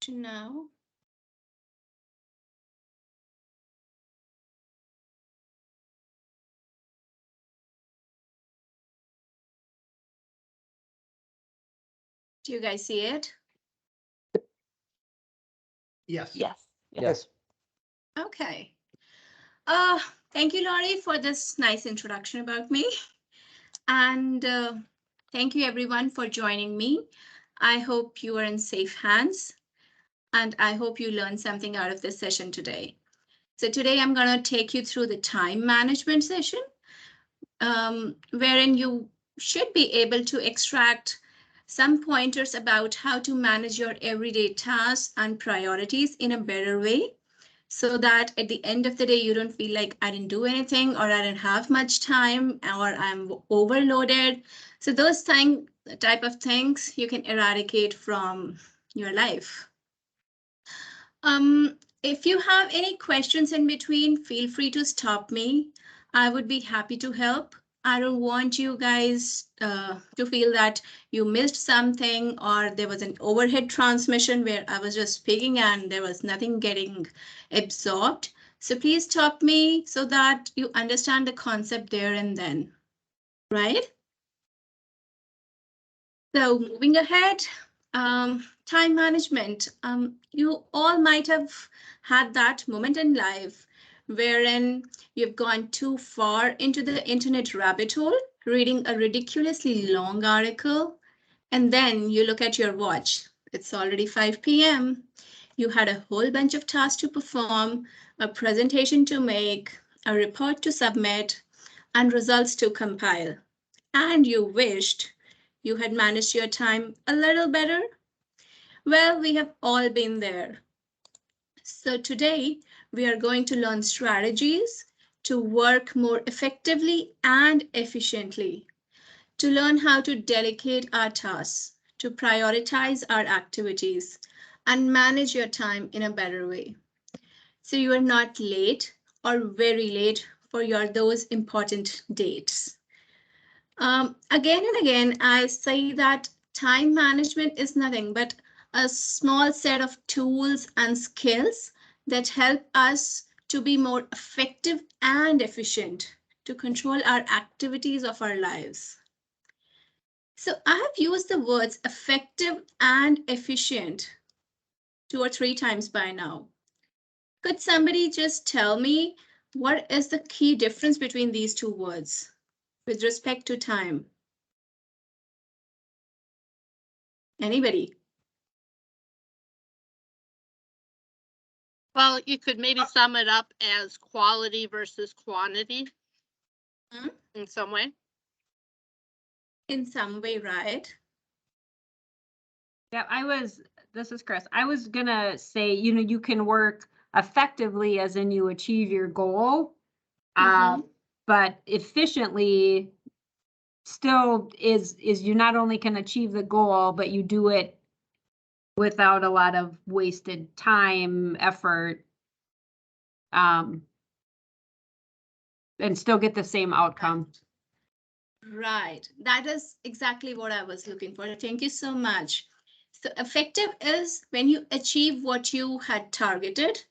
to now. Do you guys see it? Yes. Yes. Yes. Okay. Thank you, Laurie, for this nice introduction about me. And thank you, everyone, for joining me. I hope you are in safe hands, and I hope you learned something out of this session today. So today I'm going to take you through the time management session, wherein you should be able to extract some pointers about how to manage your everyday tasks and priorities in a better way, so that at the end of the day, you don't feel like I didn't do anything, or I didn't have much time, or I'm overloaded. So those type of things you can eradicate from your life. If you have any questions in between, feel free to stop me. I would be happy to help. I don't want you guys to feel that you missed something or there was an overhead transmission where I was just speaking and there was nothing getting absorbed. So please stop me so that you understand the concept there and then, right? So moving ahead, time management. You all might have had that moment in life wherein you've gone too far into the internet rabbit hole, reading a ridiculously long article, and then you look at your watch. It's already 5 p.m. You had a whole bunch of tasks to perform, a presentation to make, a report to submit, and results to compile. And you wished you had managed your time a little better. Well, we have all been there. So today we are going to learn strategies to work more effectively and efficiently, to learn how to delegate our tasks, to prioritize our activities, and manage your time in a better way. So you are not late or very late for those important dates. Again and again, I say that time management is nothing but a small set of tools and skills that help us to be more effective and efficient, to control our activities of our lives. So I have used the words effective and efficient 2 or 3 times by now. Could somebody just tell me what is the key difference between these two words with respect to time? Anybody? Well, you could maybe sum it up as quality versus quantity in some way. In some way, right? Yeah, this is Chris. I was gonna say, you can work effectively as in you achieve your goal, but efficiently still is you not only can achieve the goal, but you do it without a lot of wasted time, effort, and still get the same outcome. Right. That is exactly what I was looking for. Thank you so much. So effective is when you achieve what you had targeted,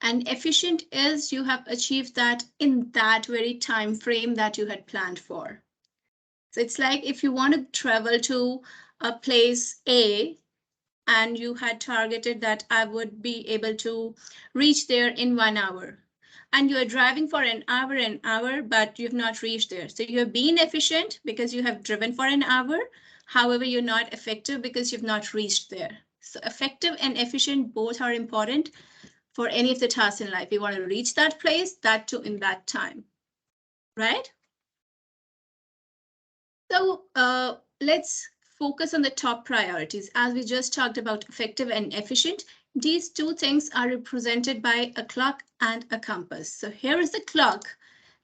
and efficient is you have achieved that in that very time frame that you had planned for. So it's like if you want to travel to a place A and you had targeted that I would be able to reach there in 1 hour. And you are driving for an hour, but you've not reached there. So you have been efficient because you have driven for an hour. However, you're not effective because you've not reached there. So effective and efficient both are important for any of the tasks in life. You want to reach that place, that too in that time, right? So let's focus on the top priorities. As we just talked about effective and efficient, these two things are represented by a clock and a compass. So here is the clock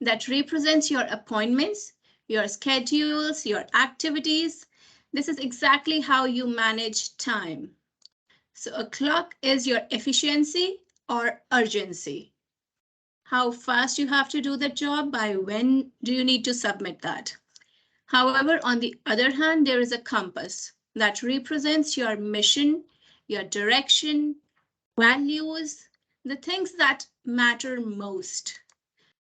that represents your appointments, your schedules, your activities. This is exactly how you manage time. So a clock is your efficiency or urgency. How fast you have to do the job, by when do you need to submit that? However, on the other hand, there is a compass that represents your mission, your direction, values, the things that matter most.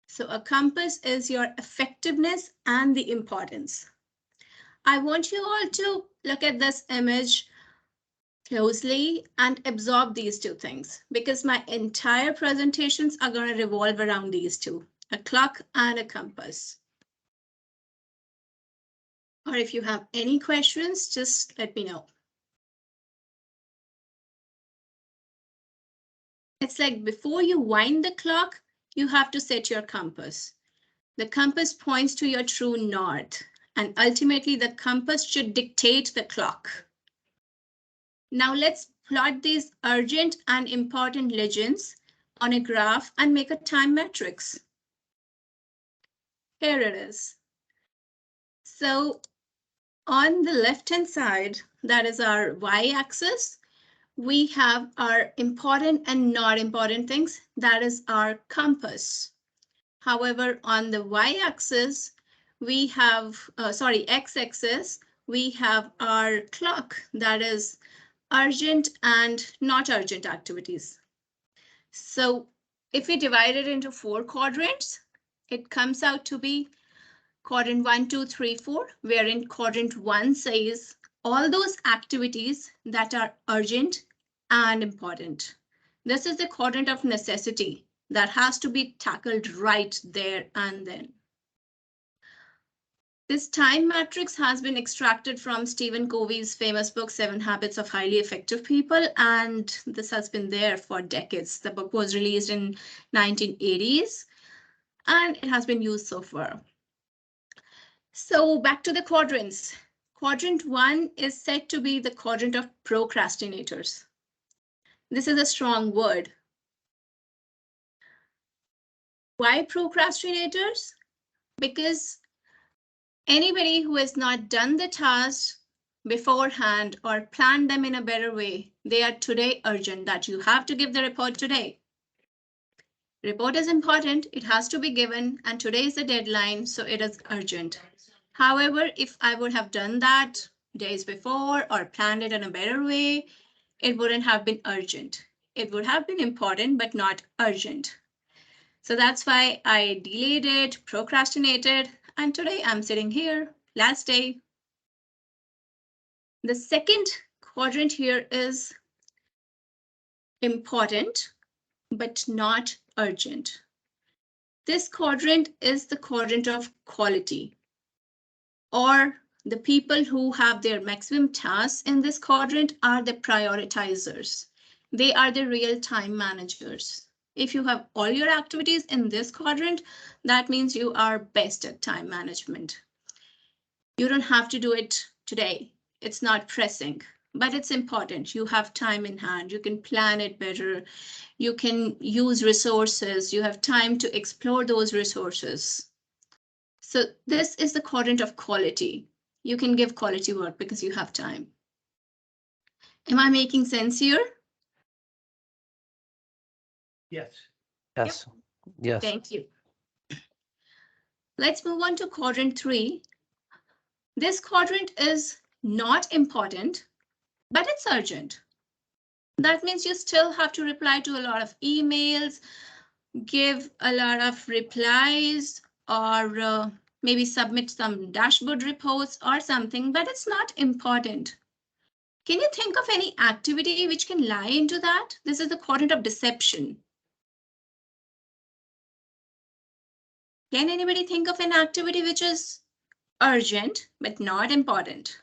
So a compass is your effectiveness and the importance. I want you all to look at this image closely and absorb these two things because my entire presentations are going to revolve around these two, a clock and a compass. Or if you have any questions, just let me know. It's like before you wind the clock, you have to set your compass. The compass points to your true north, and ultimately the compass should dictate the clock. Now let's plot these urgent and important legends on a graph and make a time matrix. Here it is. So on the left-hand side, that is our y-axis, we have our important and not important things. That is our compass. However, on the y-axis, we have, x-axis, we have our clock. That is urgent and not urgent activities. So if we divide it into 4 quadrants, it comes out to be quadrant 1, 2, 3, 4, wherein quadrant 1 says all those activities that are urgent and important. This is the quadrant of necessity that has to be tackled right there and then. This time matrix has been extracted from Stephen Covey's famous book, 7 Habits of Highly Effective People, and this has been there for decades. The book was released in 1980s, and it has been used so far. So back to the quadrants. Quadrant 1 is said to be the quadrant of procrastinators. This is a strong word. Why procrastinators? Because anybody who has not done the task beforehand or planned them in a better way, they are today urgent that you have to give the report today. Report is important, it has to be given, and today is the deadline, so it is urgent. However, if I would have done that days before or planned it in a better way, it wouldn't have been urgent. It would have been important, but not urgent. So that's why I delayed it, procrastinated, and today I'm sitting here, last day. The second quadrant here is important, but not urgent. This quadrant is the quadrant of quality, or the people who have their maximum tasks in this quadrant are the prioritizers. They are the real time managers. If you have all your activities in this quadrant, that means you are best at time management. You don't have to do it today. It's not pressing, but it's important. You have time in hand. You can plan it better. You can use resources. You have time to explore those resources. So this is the quadrant of quality. You can give quality work because you have time. Am I making sense here? Yes. Yes. Yep. Yes. Thank you. Let's move on to quadrant 3. This quadrant is not important, but it's urgent. That means you still have to reply to a lot of emails, give a lot of replies, or maybe submit some dashboard reports or something, but it's not important. Can you think of any activity which can lie into that? This is the quadrant of deception. Can anybody think of an activity which is urgent but not important?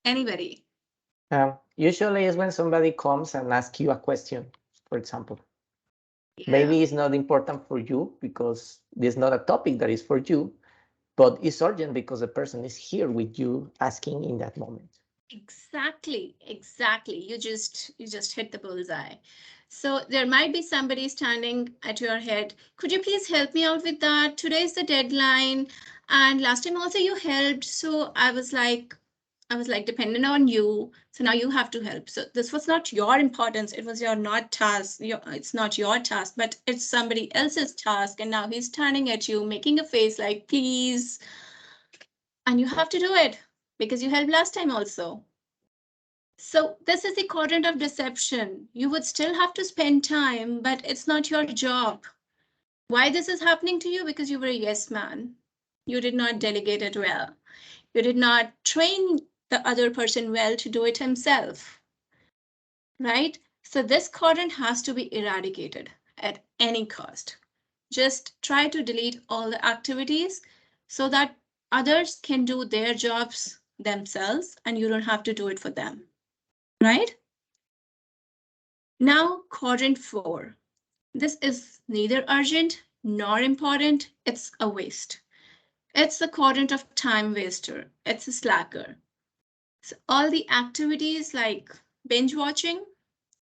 Anybody? Usually is when somebody comes and asks you a question, for example. Yeah. Maybe it's not important for you because this is not a topic that is for you, but it's urgent because the person is here with you asking in that moment. Exactly. You just hit the bullseye. So there might be somebody standing at your head. Could you please help me out with that? Today's the deadline. And last time also you helped. So I was like dependent on you. So now you have to help. So this was not your importance. It was your not task. It's not your task, but it's somebody else's task. And now he's standing at you, making a face like, please. And you have to do it. because you helped last time also. So this is the quadrant of deception. You would still have to spend time, but it's not your job. Why this is happening to you? Because you were a yes man. You did not delegate it well. You did not train the other person well to do it himself, right? So this quadrant has to be eradicated at any cost. Just try to delete all the activities so that others can do their jobs themselves and you don't have to do it for them, right? Now, quadrant 4. This is neither urgent nor important. It's a waste. It's the quadrant of time waster. It's a slacker. So all the activities like binge watching,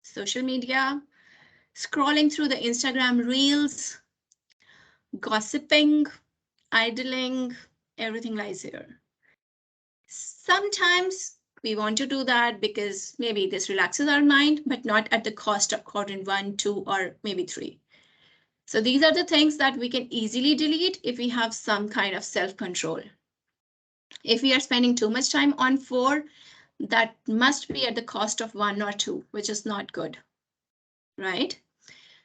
social media, scrolling through the Instagram reels, gossiping, idling, everything lies here. Sometimes we want to do that because maybe this relaxes our mind, but not at the cost of quadrant 1, 2, or maybe 3. So these are the things that we can easily delete if we have some kind of self-control. If we are spending too much time on 4, that must be at the cost of 1 or 2, which is not good, right?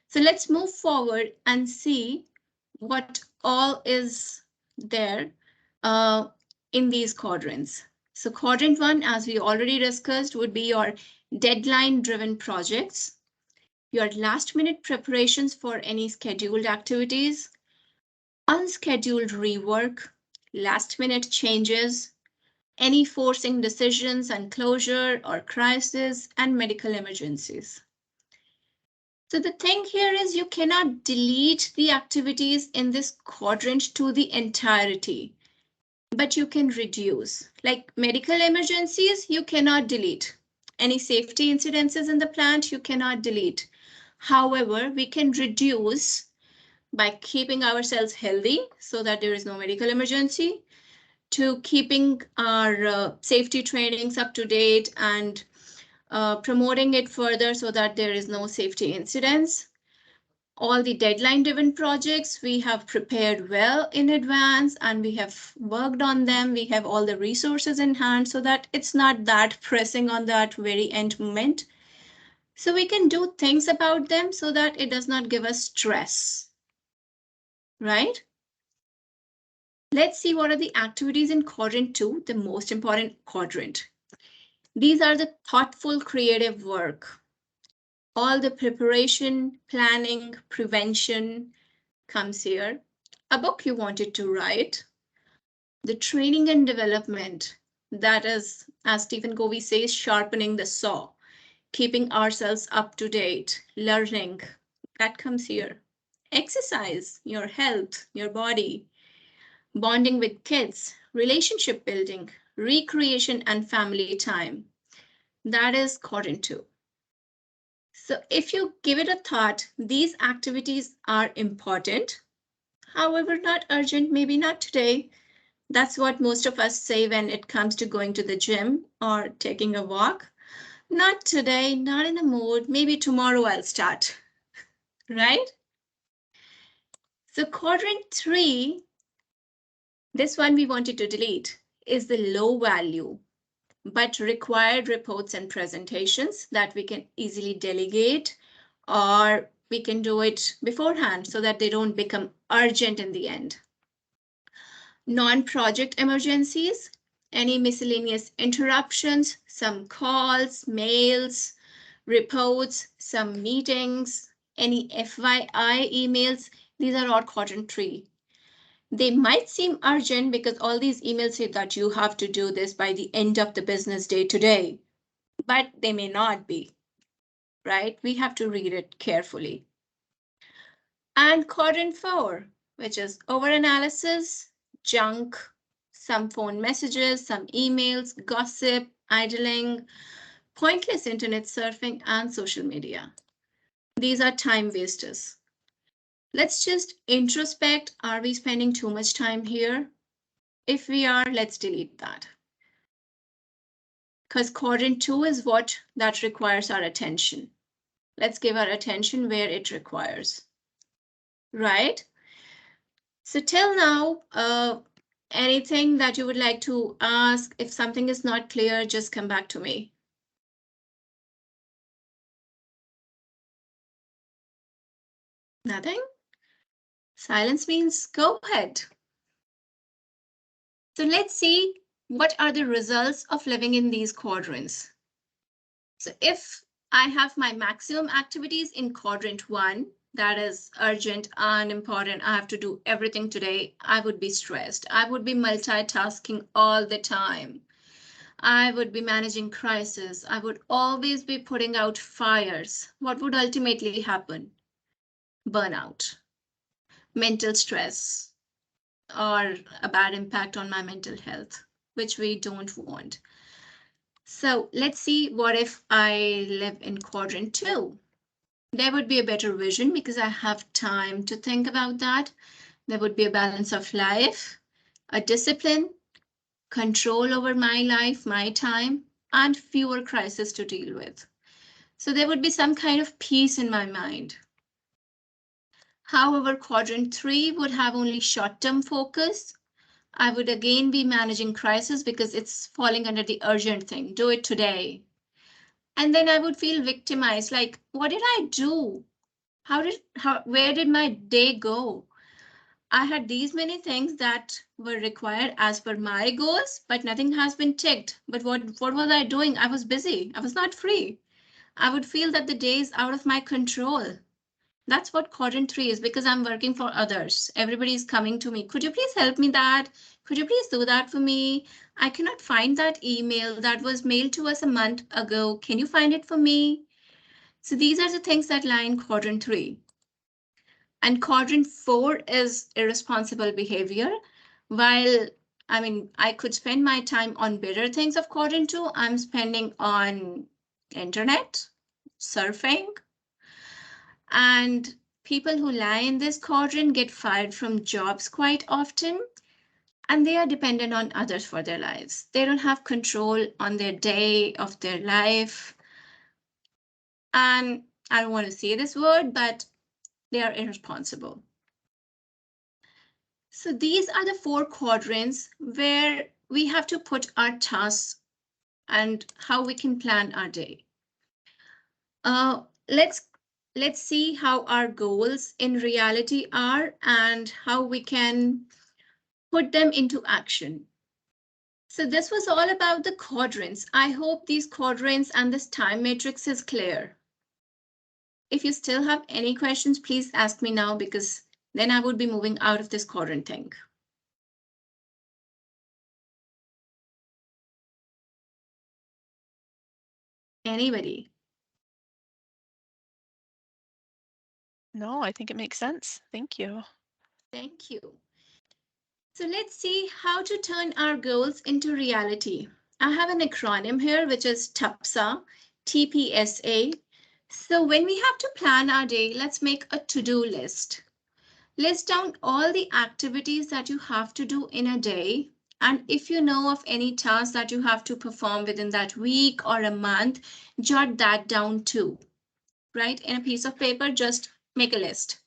So let's move forward and see what all is there in these quadrants. So quadrant 1, as we already discussed, would be your deadline-driven projects, your last-minute preparations for any scheduled activities, unscheduled rework, last-minute changes, any forcing decisions and closure or crisis, and medical emergencies. So the thing here is you cannot delete the activities in this quadrant to the entirety, but you can reduce. Like medical emergencies, you cannot delete. Any safety incidences in the plant, you cannot delete. However, we can reduce by keeping ourselves healthy so that there is no medical emergency, to keeping our safety trainings up to date and promoting it further so that there is no safety incidents. All the deadline-driven projects we have prepared well in advance and we have worked on them. We have all the resources in hand so that it's not that pressing on that very end moment. So we can do things about them so that it does not give us stress, right? Let's see what are the activities in quadrant 2, the most important quadrant. These are the thoughtful, creative work. All the preparation, planning, prevention comes here. A book you wanted to write. The training and development, that is, as Stephen Covey says, sharpening the saw, keeping ourselves up to date, learning, that comes here. Exercise, your health, your body, bonding with kids, relationship building, recreation and family time. That is quadrant 2. So if you give it a thought, these activities are important. However, not urgent, maybe not today. That's what most of us say when it comes to going to the gym or taking a walk. Not today, not in the mood, maybe tomorrow I'll start, right? So quadrant 3, this one we wanted to delete, is the low value, but required reports and presentations that we can easily delegate, or we can do it beforehand so that they don't become urgent in the end. Non-project emergencies, any miscellaneous interruptions, some calls, mails, reports, some meetings, any FYI emails, these are all quadrant 3. They might seem urgent because all these emails say that you have to do this by the end of the business day today, but they may not be, right? We have to read it carefully. And quadrant 4, which is overanalysis, junk, some phone messages, some emails, gossip, idling, pointless internet surfing, and social media. These are time wasters. Let's just introspect. Are we spending too much time here? If we are, let's delete that. Because quadrant 2 is what that requires our attention. Let's give our attention where it requires. Right? So till now, Anything that you would like to ask? If something is not clear, just come back to me. Nothing? Silence means go ahead. So let's see what are the results of living in these quadrants. So if I have my maximum activities in quadrant 1, that is urgent and important, I have to do everything today, I would be stressed. I would be multitasking all the time. I would be managing crisis. I would always be putting out fires. What would ultimately happen? Burnout, mental stress, or a bad impact on my mental health, which we don't want. So let's see what if I live in quadrant 2. There would be a better vision because I have time to think about that. There would be a balance of life, a discipline, control over my life, my time, and fewer crises to deal with. So there would be some kind of peace in my mind. However, quadrant 3 would have only short-term focus. I would again be managing crisis because it's falling under the urgent thing. Do it today. And then I would feel victimized, like, what did I do? Where did my day go? I had these many things that were required as per my goals, but nothing has been ticked. But what was I doing? I was busy. I was not free. I would feel that the day is out of my control. That's what quadrant 3 is because I'm working for others. Everybody is coming to me. Could you please help me that? Could you please do that for me? I cannot find that email that was mailed to us a month ago. Can you find it for me? So these are the things that lie in quadrant 3. And quadrant 4 is irresponsible behavior. While I could spend my time on better things of quadrant 2, I'm spending on internet, surfing, and people who lie in this quadrant get fired from jobs quite often, and they are dependent on others for their lives. They don't have control on their day of their life. And I don't want to say this word, but they are irresponsible. So these are the 4 quadrants where we have to put our tasks and how we can plan our day. Let's see how our goals in reality are and how we can put them into action. So this was all about the quadrants. I hope these quadrants and this time matrix is clear. If you still have any questions, please ask me now because then I would be moving out of this quadrant thing. Anybody? No, I think it makes sense. Thank you. Thank you. So let's see how to turn our goals into reality. I have an acronym here, which is TPSA, TPSA. So when we have to plan our day, let's make a to-do list. List down all the activities that you have to do in a day. And if you know of any tasks that you have to perform within that week or a month, jot that down too, right? In a piece of paper, just make a list.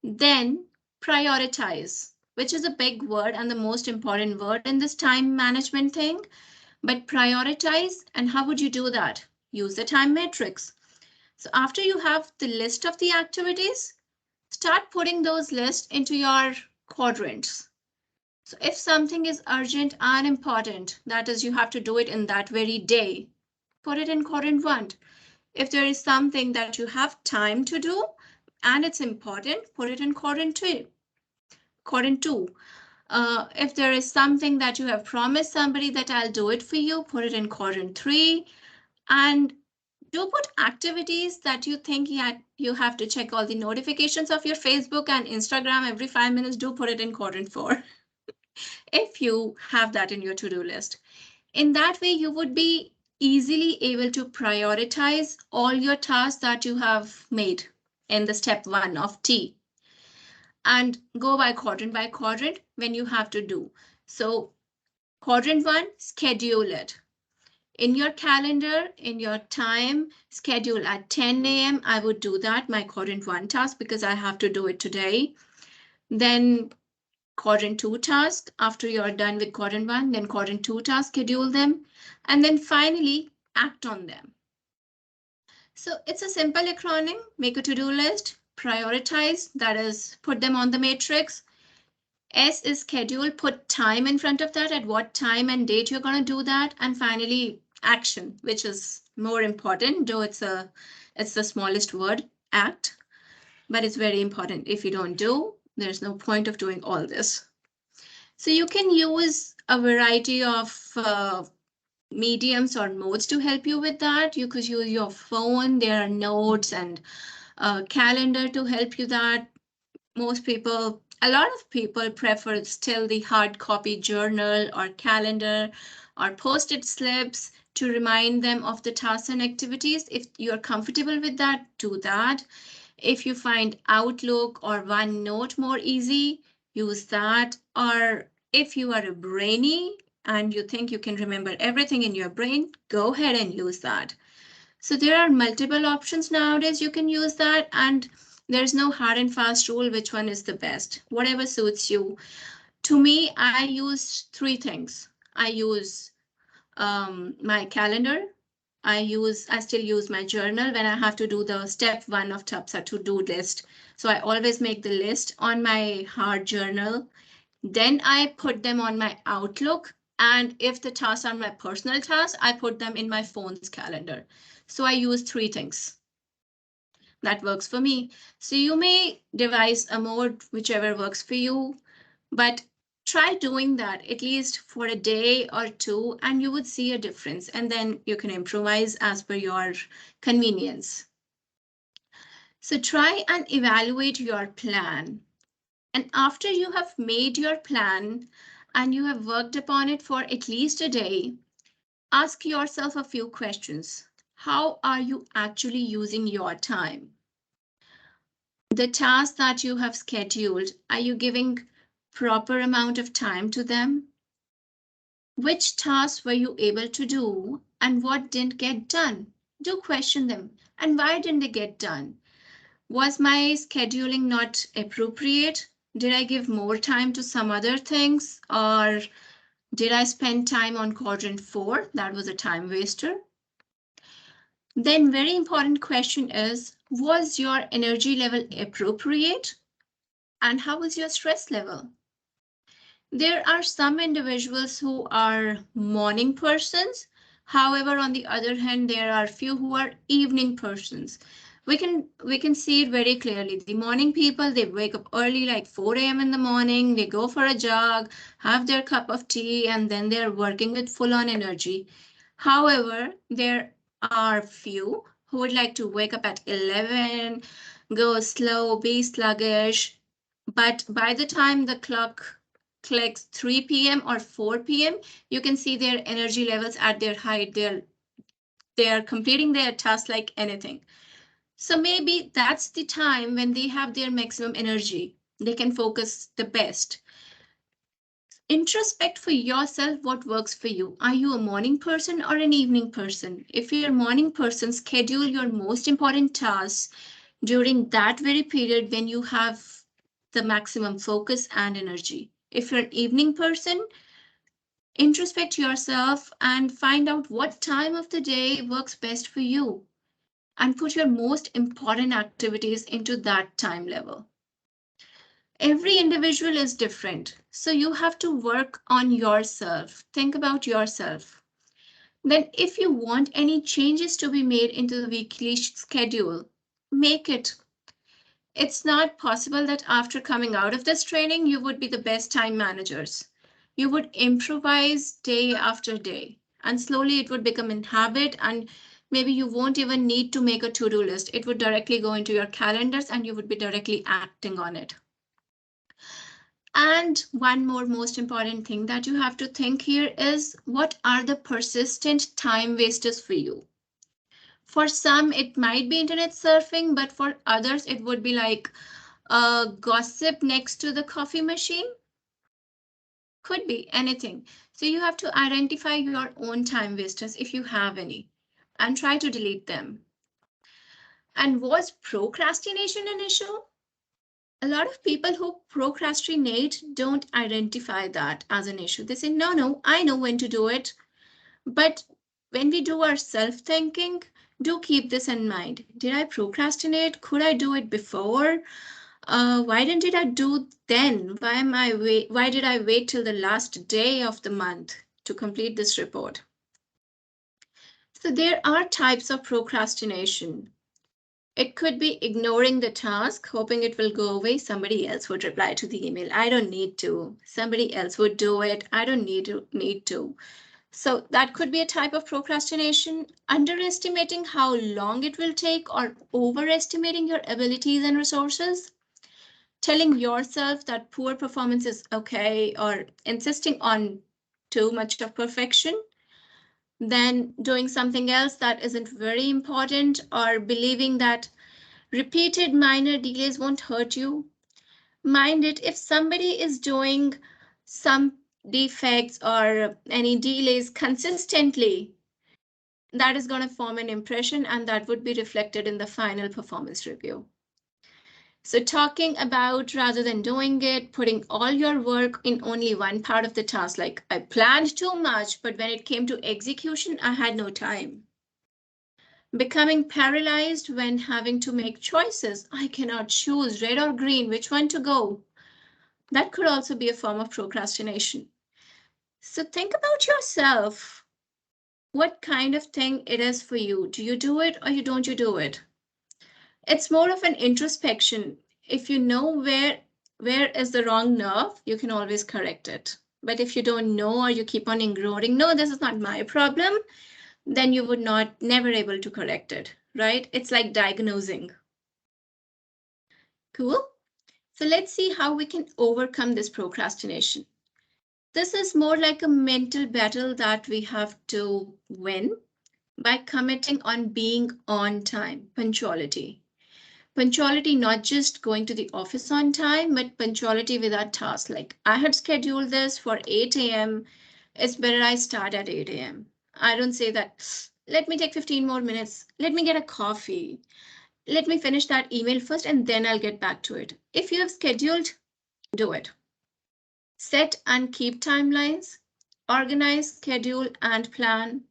Then prioritize, which is a big word and the most important word in this time management thing. But prioritize, and how would you do that? Use the time matrix. So after you have the list of the activities, start putting those lists into your quadrants. So if something is urgent and important, that is, you have to do it in that very day, put it in quadrant 1. If there is something that you have time to do and it's important, put it in quadrant 2. Quadrant 2. If there is something that you have promised somebody that I'll do it for you, put it in quadrant 3. And do put activities that you think you have to check all the notifications of your Facebook and Instagram every 5 minutes. Do put it in quadrant 4 if you have that in your to-do list. In that way, you would be easily able to prioritize all your tasks that you have made in the step 1 of T and go by quadrant when you have to do. So quadrant 1, schedule it. In your calendar, in your time schedule at 10 a.m., I would do that, my quadrant 1 task, because I have to do it today. Then quadrant 2 task. After you're done with quadrant 1, then quadrant 2 task, schedule them, and then finally act on them. So it's a simple acronym. Make a to-do list, prioritize, that is, put them on the matrix. S is schedule, put time in front of that, at what time and date you're going to do that. And finally, action, which is more important, though it's the smallest word, act, but it's very important. If you don't do, there's no point of doing all this. So you can use a variety of mediums or modes to help you with that. You could use your phone, there are notes and a calendar to help you that. A lot of people prefer still the hard copy journal or calendar or post-it slips to remind them of the tasks and activities. If you're comfortable with that, do that. If you find Outlook or OneNote more easy, use that. Or if you are a brainy and you think you can remember everything in your brain, go ahead and use that. So there are multiple options nowadays you can use that, and there's no hard and fast rule which one is the best. Whatever suits you. To me, I use 3 things. I use my calendar. I still use my journal when I have to do the step 1 of TAPSA to-do list. So I always make the list on my hard journal. Then I put them on my Outlook. And if the tasks are my personal tasks, I put them in my phone's calendar. So I use 3 things. That works for me. So you may devise a mode, whichever works for you, but try doing that at least for a day or 2, and you would see a difference. And then you can improvise as per your convenience. So try and evaluate your plan. And after you have made your plan and you have worked upon it for at least a day, ask yourself a few questions. How are you actually using your time? The tasks that you have scheduled, are you giving proper amount of time to them? Which tasks were you able to do and what didn't get done? Do question them. And why didn't they get done? Was my scheduling not appropriate? Did I give more time to some other things? Or did I spend time on quadrant 4? That was a time waster. Then very important question is, was your energy level appropriate? And how was your stress level? There are some individuals who are morning persons. However, on the other hand, there are few who are evening persons. We can see it very clearly. The morning people, they wake up early, like 4 a.m. in the morning, they go for a jog, have their cup of tea, and then they're working with full on energy. However, there are few who would like to wake up at 11, go slow, be sluggish, but by the time the clock clicks 3 p.m. or 4 p.m., you can see their energy levels at their height. They're completing their task like anything. So maybe that's the time when they have their maximum energy. They can focus the best. Introspect for yourself what works for you. Are you a morning person or an evening person? If you're a morning person, schedule your most important tasks during that very period when you have the maximum focus and energy. If you're an evening person, introspect yourself and find out what time of the day works best for you and put your most important activities into that time level. Every individual is different, so you have to work on yourself. Think about yourself. Then if you want any changes to be made into the weekly schedule, make it. It's not possible that after coming out of this training, you would be the best time managers. You would improvise day after day, and slowly it would become a habit, and maybe you won't even need to make a to-do list. It would directly go into your calendars and you would be directly acting on it. And one more most important thing that you have to think here is, what are the persistent time wasters for you? For some, it might be internet surfing, but for others, it would be like gossip next to the coffee machine. Could be anything. So you have to identify your own time wasters if you have any and try to delete them. And was procrastination an issue? A lot of people who procrastinate don't identify that as an issue. They say, no, I know when to do it. But when we do our self-thinking, do keep this in mind. Did I procrastinate? Could I do it before? Why didn't I do then? Why did I wait till the last day of the month to complete this report? So there are types of procrastination. It could be ignoring the task, hoping it will go away. Somebody else would reply to the email. I don't need to. Somebody else would do it. I don't need to. So that could be a type of procrastination. Underestimating how long it will take or overestimating your abilities and resources. Telling yourself that poor performance is okay or insisting on too much of perfection. Then doing something else that isn't very important or believing that repeated minor delays won't hurt you. Mind it, if somebody is doing some defects or any delays consistently, that is going to form an impression and that would be reflected in the final performance review. So talking about rather than doing it, putting all your work in only one part of the task, like I planned too much, but when it came to execution, I had no time. Becoming paralyzed when having to make choices. I cannot choose red or green, which one to go. That could also be a form of procrastination. So think about yourself. What kind of thing it is for you? Do you do it or don't you do it? It's more of an introspection. If you know where is the wrong nerve, you can always correct it. But if you don't know or you keep on ignoring, no, this is not my problem, then you would never able to correct it, right? It's like diagnosing. Cool. So let's see how we can overcome this procrastination. This is more like a mental battle that we have to win by committing on being on time, punctuality. Punctuality, not just going to the office on time, but punctuality with our tasks. Like I had scheduled this for 8 a.m. It's better I start at 8 a.m. I don't say that, let me take 15 more minutes. Let me get a coffee. Let me finish that email first and then I'll get back to it. If you have scheduled, do it. Set and keep timelines. Organize, schedule, and plan.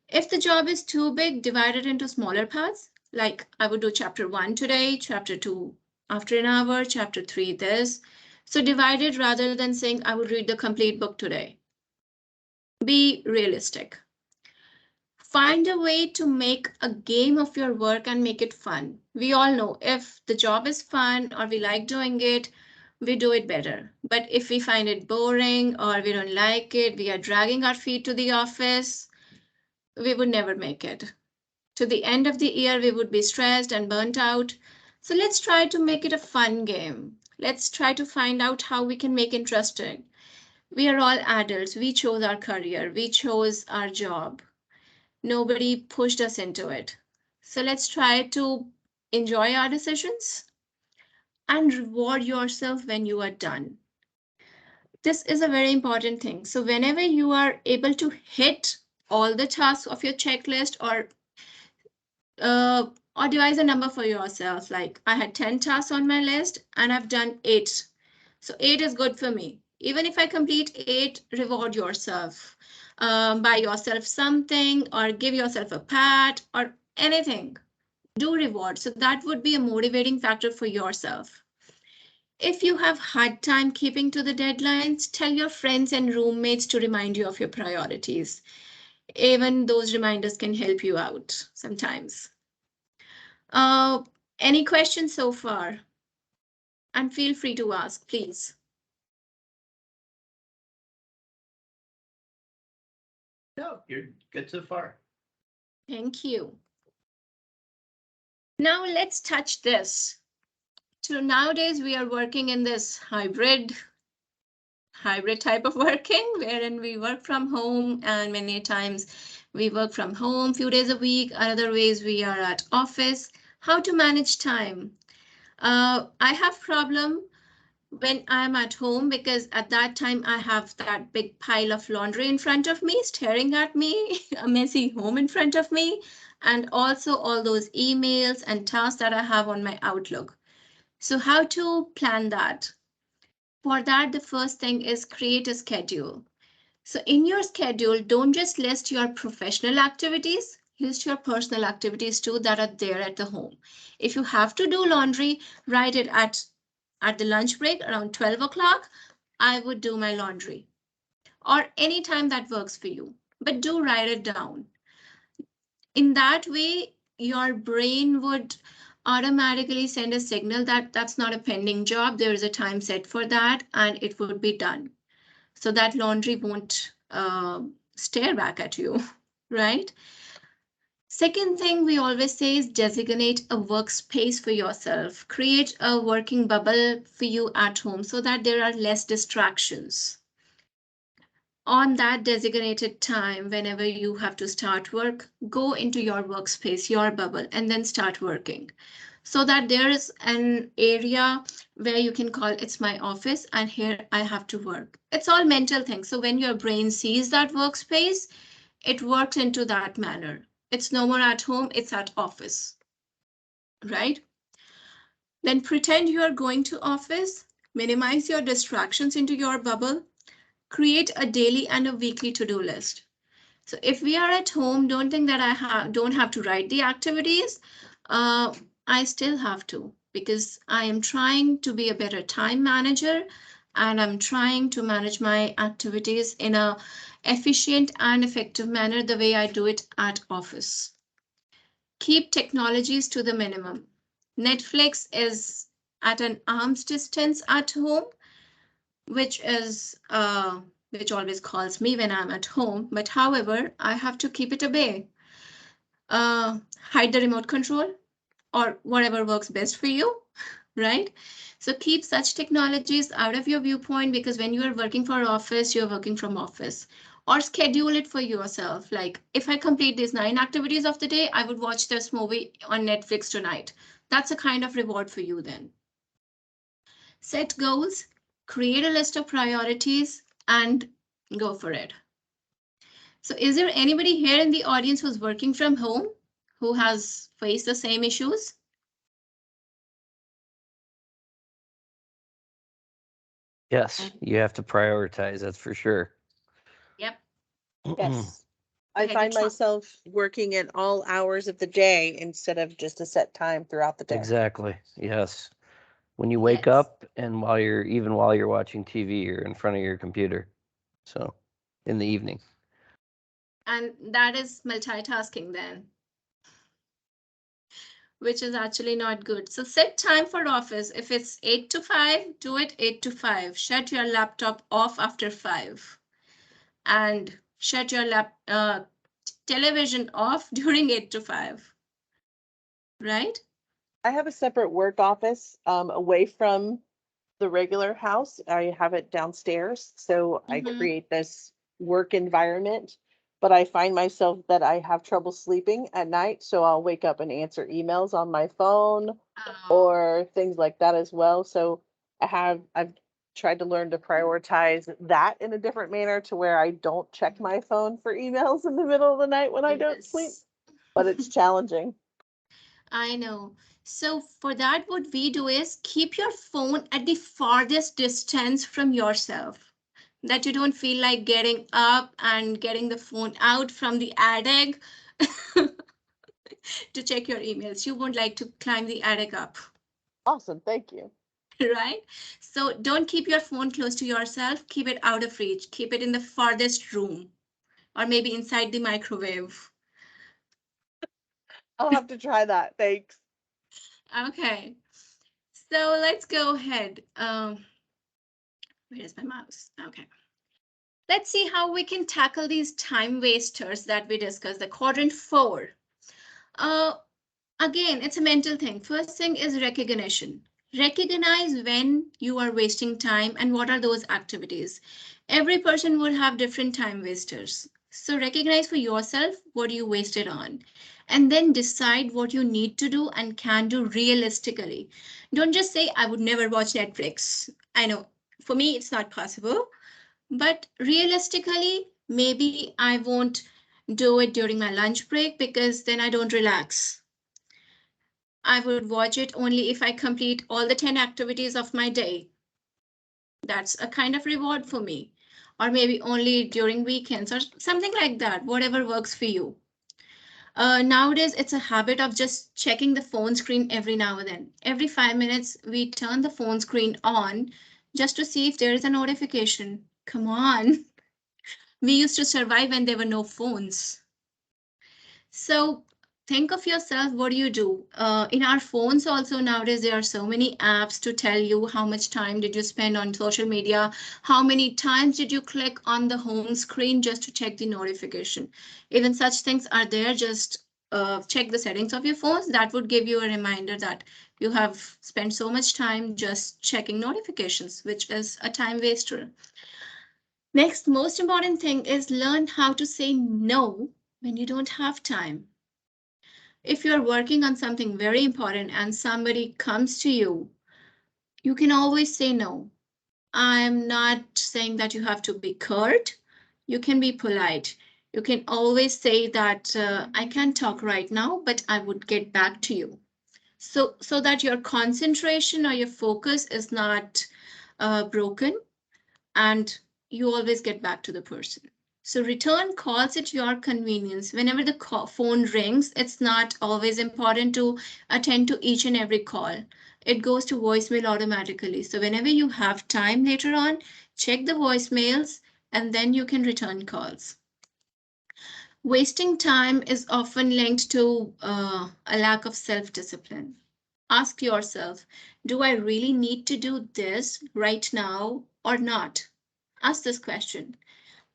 If the job is too big, divide it into smaller parts. Like I would do chapter 1 today, chapter 2 after an hour, chapter 3 this. So divide it rather than saying I would read the complete book today. Be realistic. Find a way to make a game of your work and make it fun. We all know if the job is fun or we like doing it, we do it better. But if we find it boring or we don't like it, we are dragging our feet to the office, we would never make it. To the end of the year, we would be stressed and burnt out. So let's try to make it a fun game. Let's try to find out how we can make it interesting. We are all adults. We chose our career. We chose our job. Nobody pushed us into it. So let's try to enjoy our decisions and reward yourself when you are done. This is a very important thing. So whenever you are able to hit all the tasks of your checklist or devise a number for yourself. Like I had 10 tasks on my list and I've done 8. So 8 is good for me. Even if I complete 8, reward yourself. Buy yourself something or give yourself a pat or anything. Do reward. So that would be a motivating factor for yourself. If you have hard time keeping to the deadlines, tell your friends and roommates to remind you of your priorities. Even those reminders can help you out sometimes. Uh, any questions so far? And feel free to ask, please. No, you're good so far. Thank you. Now let's touch this. So nowadays we are working in this hybrid type of working, wherein we work from home and many times we work from home few days a week, other ways we are at office. How to manage time? I have problem when I'm at home because at that time I have that big pile of laundry in front of me, staring at me, a messy home in front of me, and also all those emails and tasks that I have on my Outlook. So how to plan that? For that, the first thing is create a schedule. So in your schedule, don't just list your professional activities, list your personal activities too that are there at the home. If you have to do laundry, write it at the lunch break around 12 o'clock. I would do my laundry, or any time that works for you, but do write it down. In that way, your brain would automatically send a signal that that's not a pending job. There is a time set for that and it would be done. So that laundry won't stare back at you, right? Second thing we always say is designate a workspace for yourself. Create a working bubble for you at home so that there are less distractions. On that designated time, whenever you have to start work, go into your workspace, your bubble, and then start working. So that there is an area where you can call it's my office and here I have to work. It's all mental things. So when your brain sees that workspace, it works into that manner. It's no more at home, it's at office, right? Then pretend you are going to office, minimize your distractions into your bubble, create a daily and a weekly to-do list. So if we are at home, don't think that don't have to write the activities. I still have to because I am trying to be a better time manager and I'm trying to manage my activities in a efficient and effective manner the way I do it at office. Keep technologies to the minimum. Netflix is at an arm's distance at home, which is which always calls me when I'm at home. But however, I have to keep it at bay. Hide the remote control or whatever works best for you, right? So keep such technologies out of your viewpoint because when you are working for office, you're working from office. Or schedule it for yourself. Like if I complete these 9 activities of the day, I would watch this movie on Netflix tonight. That's a kind of reward for you then. Set goals, create a list of priorities, and go for it. So is there anybody here in the audience who's working from home who has faced the same issues? Yes, you have to prioritize, that's for sure. Yep. Yes. Go I ahead, find Rachel. myself working at all hours of the day instead of just a set time throughout the day. Exactly, yes. When you wake Yes. up and while you're watching TV, you're in front of your computer. So, in the evening. And that is multitasking then, which is actually not good. So set time for office. If it's 8 to 5, do it 8 to 5. Shut your laptop off after 5. And shut your television off during 8 to 5. Right? I have a separate work office away from the regular house. I have it downstairs. So I create this work environment, but I find myself that I have trouble sleeping at night. So I'll wake up and answer emails on my phone or things like that as well. So I've tried to learn to prioritize that in a different manner to where I don't check my phone for emails in the middle of the night when I don't sleep, Yes. but it's challenging. I know. So for that, what we do is keep your phone at the farthest distance from yourself, that you don't feel like getting up and getting the phone out from the attic to check your emails. You won't like to climb the attic up, Awesome. Thank you. right? So don't keep your phone close to yourself. Keep it out of reach. Keep it in the farthest room or maybe inside the microwave. I'll have to try that. Thanks. Okay. So let's go ahead. Where is my mouse? Okay. Let's see how we can tackle these time wasters that we discussed, the quadrant 4. Again, it's a mental thing. First thing is recognition. Recognize when you are wasting time and what are those activities. Every person would have different time wasters. So recognize for yourself what you wasted on and then decide what you need to do and can do realistically. Don't just say, I would never watch Netflix. I know for me, it's not possible. But realistically, maybe I won't do it during my lunch break because then I don't relax. I would watch it only if I complete all the 10 activities of my day. That's a kind of reward for me. Or maybe only during weekends or something like that, whatever works for you. Nowadays, it's a habit of just checking the phone screen every now and then. Every 5 minutes, we turn the phone screen on just to see if there is a notification. Come on. We used to survive when there were no phones. So think of yourself, what do you do? In our phones also nowadays, there are so many apps to tell you how much time did you spend on social media, how many times did you click on the home screen just to check the notification. Even such things are there, just check the settings of your phones. That would give you a reminder that you have spent so much time just checking notifications, which is a time waster. Next, most important thing is learn how to say no when you don't have time. If you're working on something very important and somebody comes to you, you can always say no. I'm not saying that you have to be curt. You can be polite. You can always say that I can't talk right now, but I would get back to you. So that your concentration or your focus is not broken and you always get back to the person. So return calls at your convenience. Whenever the phone rings, it's not always important to attend to each and every call. It goes to voicemail automatically. So whenever you have time later on, check the voicemails and then you can return calls. Wasting time is often linked to a lack of self-discipline. Ask yourself, do I really need to do this right now or not? Ask this question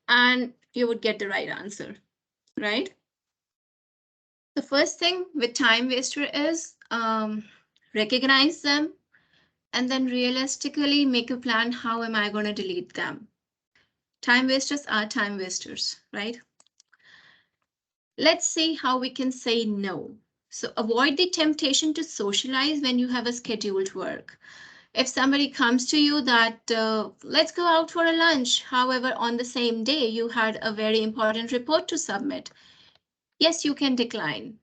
and you would get the right answer, right? The first thing with time waster is recognize them and then realistically make a plan. How am I going to delete them? Time wasters are time wasters, right? Let's see how we can say no. So avoid the temptation to socialize when you have a scheduled work. If somebody comes to you that let's go out for a lunch, however, on the same day you had a very important report to submit, yes, you can decline.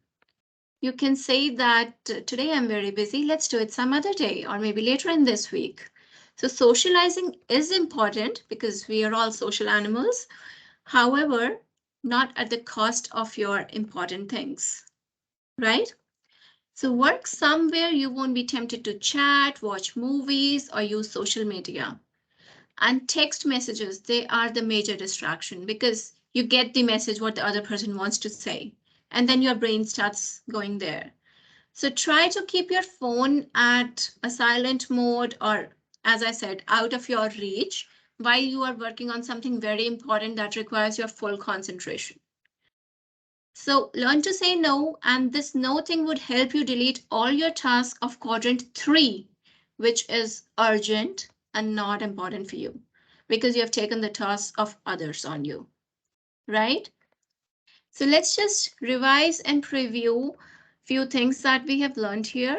You can say that today I'm very busy, let's do it some other day or maybe later in this week. So socializing is important because we are all social animals. However, not at the cost of your important things, right? So work somewhere you won't be tempted to chat, watch movies, or use social media. And text messages, they are the major distraction because you get the message what the other person wants to say, and then your brain starts going there. So try to keep your phone at a silent mode or, as I said, out of your reach while you are working on something very important that requires your full concentration. So learn to say no, and this no thing would help you delete all your tasks of quadrant 3, which is urgent and not important for you because you have taken the tasks of others on you, right? So let's just revise and preview few things that we have learned here.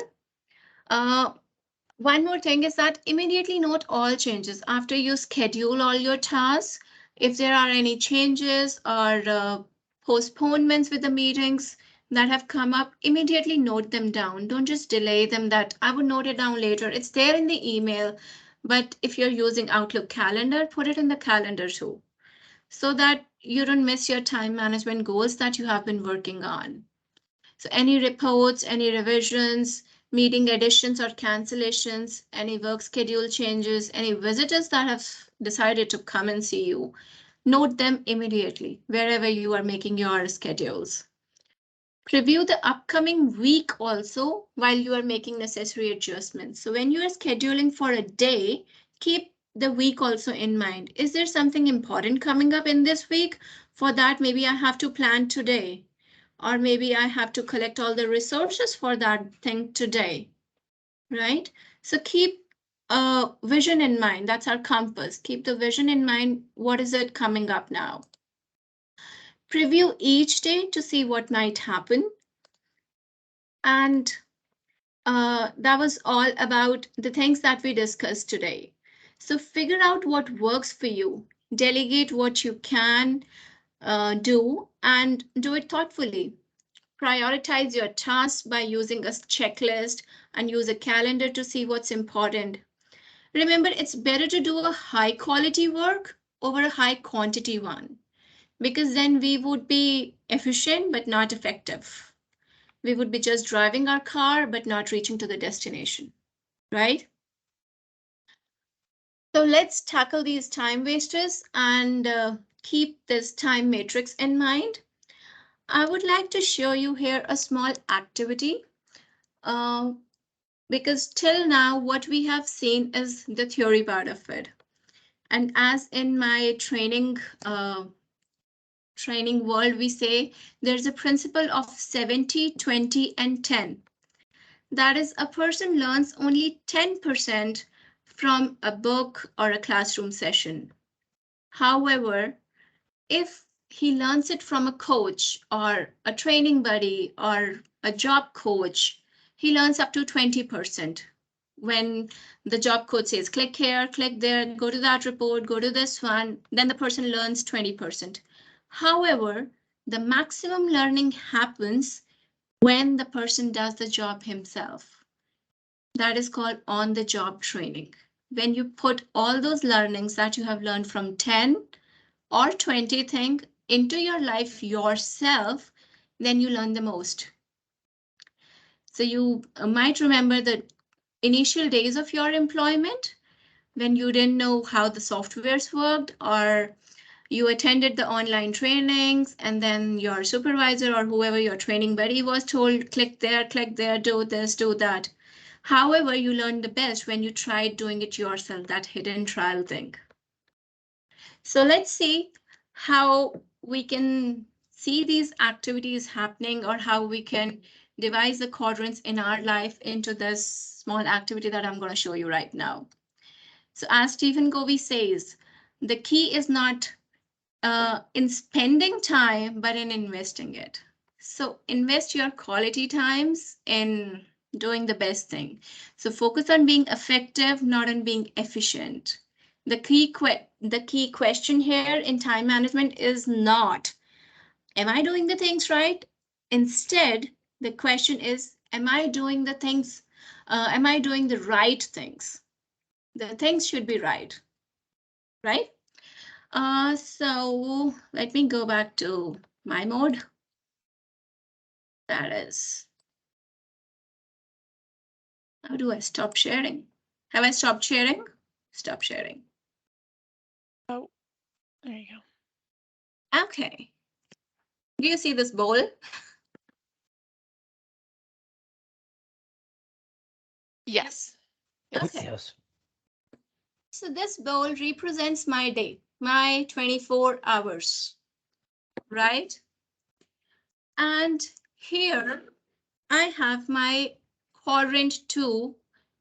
One more thing is that immediately note all changes after you schedule all your tasks. If there are any changes or postponements with the meetings that have come up, immediately note them down. Don't just delay them that I would note it down later. It's there in the email. But if you're using Outlook calendar, put it in the calendar too, so that you don't miss your time management goals that you have been working on. So any reports, any revisions, meeting additions or cancellations, any work schedule changes, any visitors that have decided to come and see you, note them immediately wherever you are making your schedules. Preview the upcoming week also while you are making necessary adjustments. So when you are scheduling for a day, keep the week also in mind. Is there something important coming up in this week? For that, maybe I have to plan today. Or maybe I have to collect all the resources for that thing today, right? So keep a vision in mind. That's our compass. Keep the vision in mind. What is it coming up now? Preview each day to see what might happen. And that was all about the things that we discussed today. So figure out what works for you. Delegate what you can do and do it thoughtfully. prioritize your tasks by using a checklist and use a calendar to see what's important. Remember, it's better to do a high quality work over a high quantity one, because then we would be efficient but not effective. We would be just driving our car but not reaching to the destination, right? So let's tackle these time wasters and keep this time matrix in mind. I would like to show you here a small activity because till now what we have seen is the theory part of it. And as in my training world, we say there's a principle of 70, 20, and 10. That is, a person learns only 10% from a book or a classroom session. However, if he learns it from a coach or a training buddy or a job coach, he learns up to 20%. When the job coach says, click here, click there, go to that report, go to this one, then the person learns 20%. However, the maximum learning happens when the person does the job himself. That is called on-the-job training. When you put all those learnings that you have learned from 10 or 20 things into your life yourself, then you learn the most. So you might remember the initial days of your employment when you didn't know how the softwares worked, or you attended the online trainings and then your supervisor or whoever your training buddy was told, click there, do this, do that. However, you learned the best when you tried doing it yourself, that hidden trial thing. So let's see how we can see these activities happening, or how we can devise the quadrants in our life into this small activity that I'm going to show you right now. So as Stephen Covey says, the key is not in spending time, but in investing it. So invest your quality times in doing the best thing. So focus on being effective, not on being efficient. The key question here in time management is not, am I doing the things right? Instead, the question is, am I doing the things, am I doing the right things? The things should be right, right? So let me go back to my mode. That is, how do I stop sharing? Have I stopped sharing? Stop sharing. Oh, there you go. Okay. Do you see this bowl? Yes. Okay. Yes. So this bowl represents my day, my 24 hours, right? And here I have my quadrant 2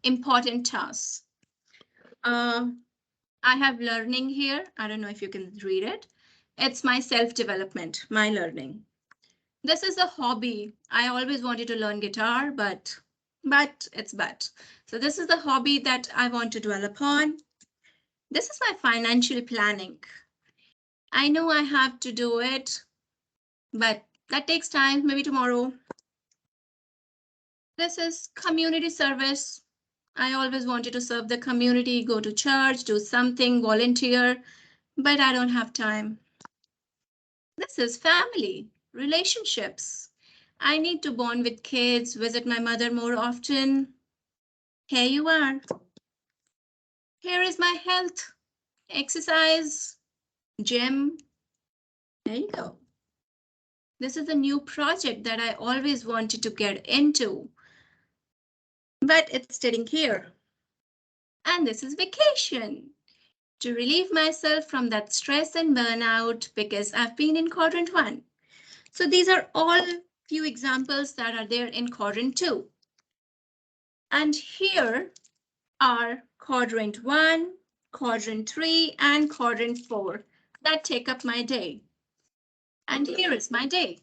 important tasks. I have learning here. I don't know if you can read it. It's my self-development, my learning. This is a hobby. I always wanted to learn guitar, but. So this is the hobby that I want to dwell upon. This is my financial planning. I know I have to do it, but that takes time, maybe tomorrow. This is community service. I always wanted to serve the community, go to church, do something, volunteer, but I don't have time. This is family, relationships. I need to bond with kids, visit my mother more often. Here you are. Here is my health, exercise, gym. There you go. This is a new project that I always wanted to get into, but it's sitting here. And this is vacation, to relieve myself from that stress and burnout because I've been in quadrant 1. So these are all few examples that are there in quadrant 2. And here are quadrant 1, quadrant 3, and quadrant 4 that take up my day. And here is my day.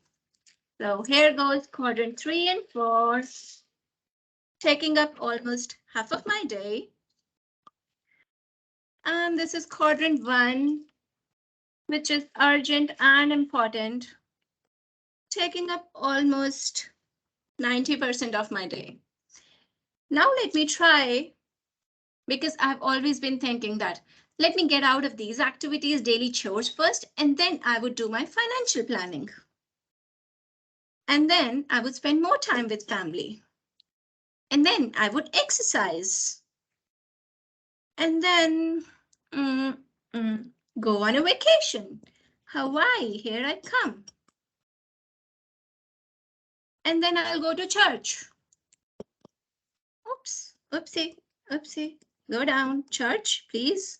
So here goes quadrant 3 and 4, taking up almost half of my day. And this is quadrant 1, which is urgent and important. taking up almost 90% of my day. Now let me try, because I've always been thinking that let me get out of these activities, daily chores first, and then I would do my financial planning. And then I would spend more time with family. And then I would exercise. And then go on a vacation. Hawaii, here I come. And then I'll go to church. Oops, oopsie, oopsie. Go down, church, please.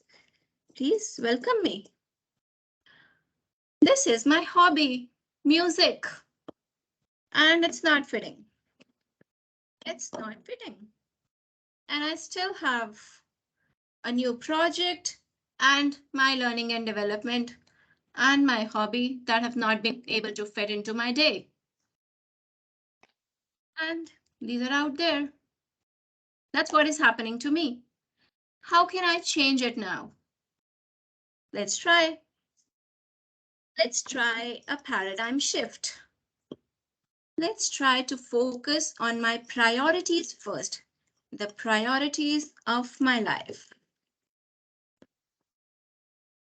Please welcome me. This is my hobby, music. And it's not fitting. It's not fitting. And I still have a new project and my learning and development and my hobby that have not been able to fit into my day. And these are out there. That's what is happening to me. How can I change it now? Let's try. Let's try a paradigm shift. Let's try to focus on my priorities first, the priorities of my life.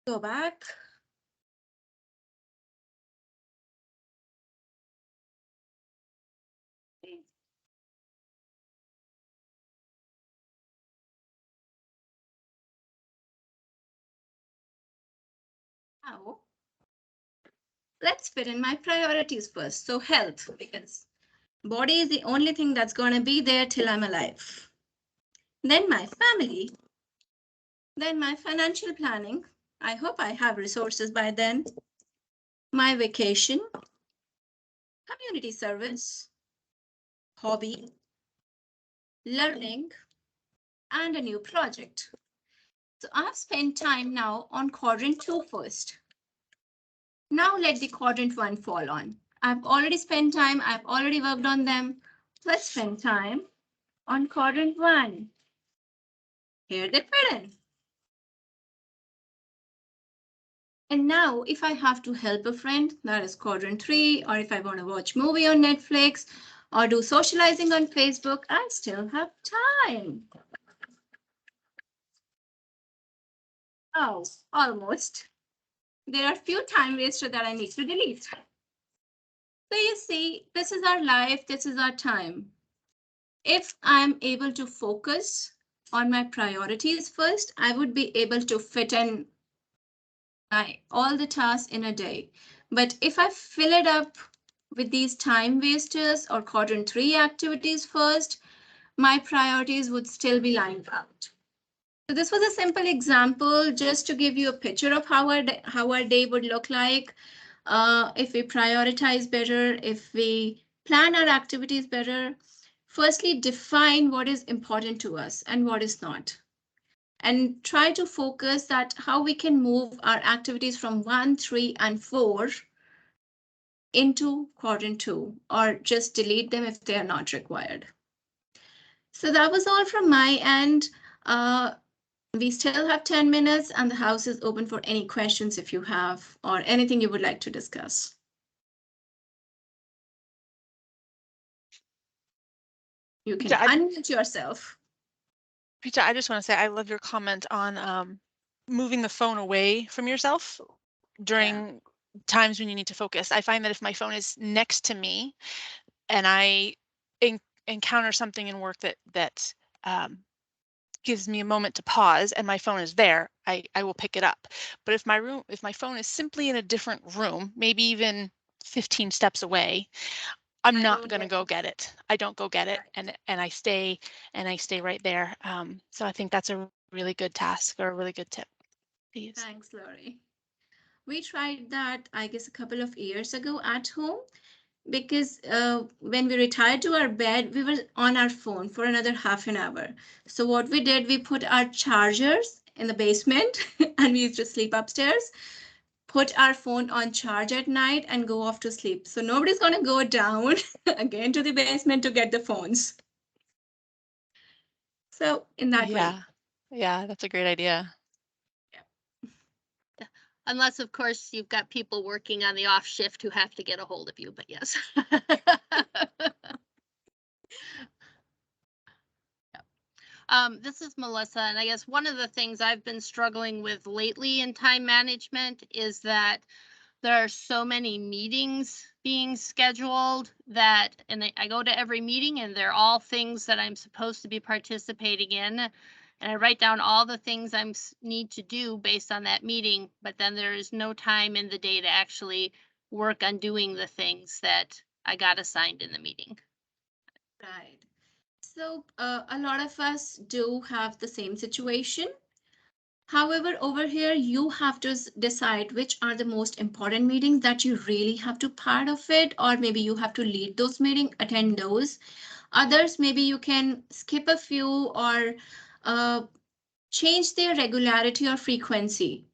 Go back. Now, let's fit in my priorities first. So health, because body is the only thing that's going to be there till I'm alive. Then my family. Then my financial planning. I hope I have resources by then. My vacation. Community service. Hobby. Learning. And a new project. So I've spent time now on quadrant 2 first. Now let the quadrant 1 fall on. I've already spent time. I've already worked on them. Let's spend time on quadrant 1. Here they fit in. And now if I have to help a friend, that is quadrant 3, or if I want to watch movie on Netflix or do socializing on Facebook, I still have time. Oh, almost. There are few time wasters that I need to delete. So you see, this is our life, this is our time. If I'm able to focus on my priorities first, I would be able to fit in all the tasks in a day. But if I fill it up with these time wasters or quadrant 3 activities first, my priorities would still be lined out. So this was a simple example just to give you a picture of how our day would look like if we prioritize better, if we plan our activities better. Firstly, define what is important to us and what is not. And try to focus that how we can move our activities from 1, 3, and 4 into quadrant 2, or just delete them if they are not required. So that was all from my end. We still have 10 minutes and the house is open for any questions if you have, or anything you would like to discuss. You can unmute yourself. Rita, I just want to say I love your comment on moving the phone away from yourself during times when you need to focus. I find that if my phone is next to me and I encounter something in work that gives me a moment to pause and my phone is there, I will pick it up. But if my phone is simply in a different room, maybe even 15 steps away, I'm not going to go get it. I don't go get it, and I stay right there. So I think that's a really good task or a really good tip. Please. Thanks, Lori. We tried that, I guess, a couple of years ago at home, because when we retired to our bed, we were on our phone for another half an hour. So what we did, we put our chargers in the basement and we used to sleep upstairs, put our phone on charge at night and go off to sleep. So nobody's going to go down again to the basement to get the phones. So in that way. Yeah, that's a great idea. Unless, of course, you've got people working on the off shift who have to get a hold of you, but yes. This is Melissa, and I guess one of the things I've been struggling with lately in time management is that there are so many meetings being scheduled that, and I go to every meeting and they're all things that I'm supposed to be participating in. And I write down all the things I need to do based on that meeting, but then there is no time in the day to actually work on doing the things that I got assigned in the meeting. Right. So a lot of us do have the same situation. However, over here, you have to decide which are the most important meetings that you really have to part of it, or maybe you have to lead those meetings, attend those. Others, maybe you can skip a few or change their regularity or frequency.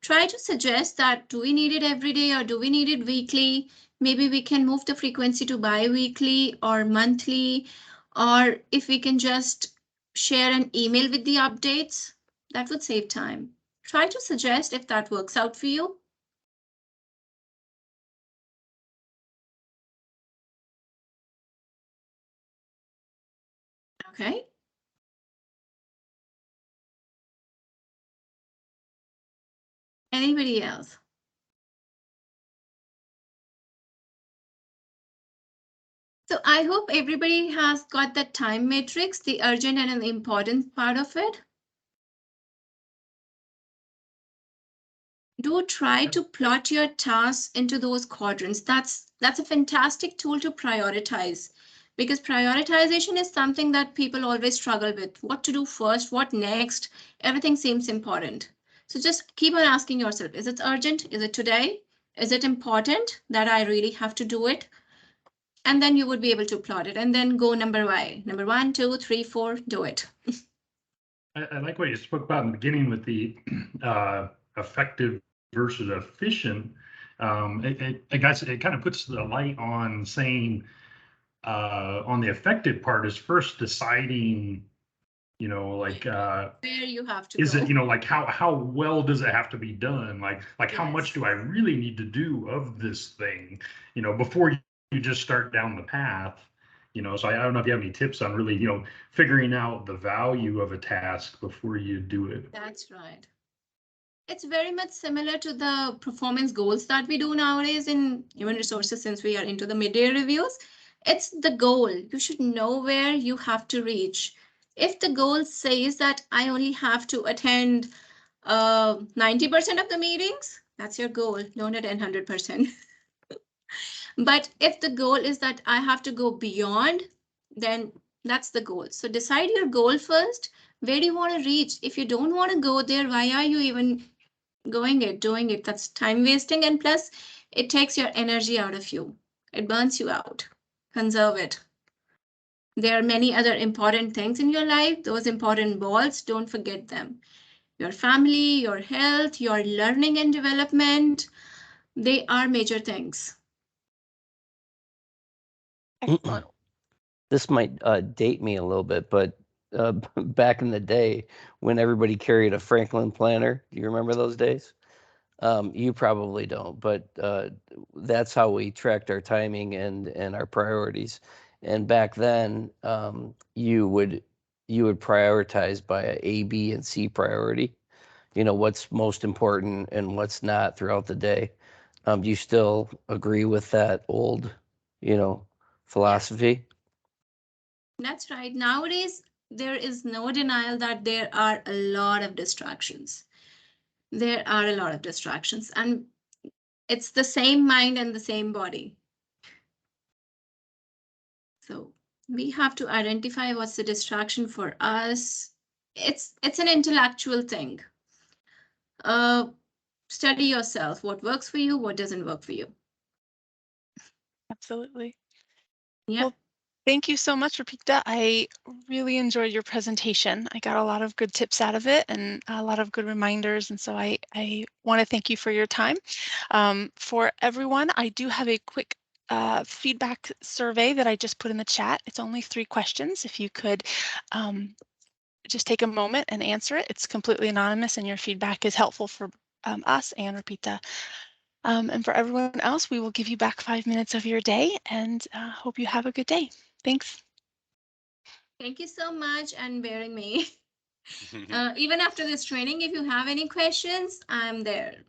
Try to suggest that do we need it every day or do we need it weekly? Maybe we can move the frequency to bi-weekly or monthly, or if we can just share an email with the updates, that would save time. Try to suggest if that works out for you. Okay. Anybody else? So I hope everybody has got that time matrix, the urgent and the important part of it. Do try to plot your tasks into those quadrants. That's a fantastic tool to prioritize, because prioritization is something that people always struggle with. What to do first, what next? Everything seems important. So just keep on asking yourself, is it urgent? Is it today? Is it important that I really have to do it? And then you would be able to plot it and then go number number 1, 2, 3, 4, do it. I like what you spoke about in the beginning with the effective versus efficient. I guess it kind of puts the light on saying on the effective part is first deciding, like where you have to is go. it, like how well does it have to be done? Like how much do I really need to do of this thing, before you just start down the path. So I don't know if you have any tips on really, figuring out the value of a task before you do it. That's right. It's very much similar to the performance goals that we do nowadays in human resources, since we are into the mid-year reviews. It's the goal. You should know where you have to reach. If the goal says that I only have to attend 90% of the meetings, that's your goal. Don't attend 100%. But if the goal is that I have to go beyond, then that's the goal. So decide your goal first. Where do you want to reach? If you don't want to go there, why are you even doing it? That's time wasting. And plus, it takes your energy out of you. It burns you out. Conserve it. There are many other important things in your life. Those important balls, don't forget them. Your family, your health, your learning and development, they are major things. Excellent. This might date me a little bit, but back in the day when everybody carried a Franklin planner, do you remember those days? You probably don't, but that's how we tracked our timing and our priorities. And back then, you would prioritize by A, B, and C priority. What's most important and what's not throughout the day. Do you still agree with that old, philosophy? That's right. Nowadays, there is no denial that there are a lot of distractions. There are a lot of distractions, and it's the same mind and the same body. So we have to identify what's the distraction for us. It's an intellectual thing. Study yourself. What works for you, what doesn't work for you. Absolutely. Yeah. Well, thank you so much, Rupika. I really enjoyed your presentation. I got a lot of good tips out of it and a lot of good reminders. And so I want to thank you for your time. For everyone, I do have a quick feedback survey that I just put in the chat. It's only 3 questions. If you could just take a moment and answer it. It's completely anonymous and your feedback is helpful for us and Rupita. And for everyone else, we will give you back 5 minutes of your day and hope you have a good day. Thanks. Thank you so much and bearing me. Even after this training, if you have any questions, I'm there.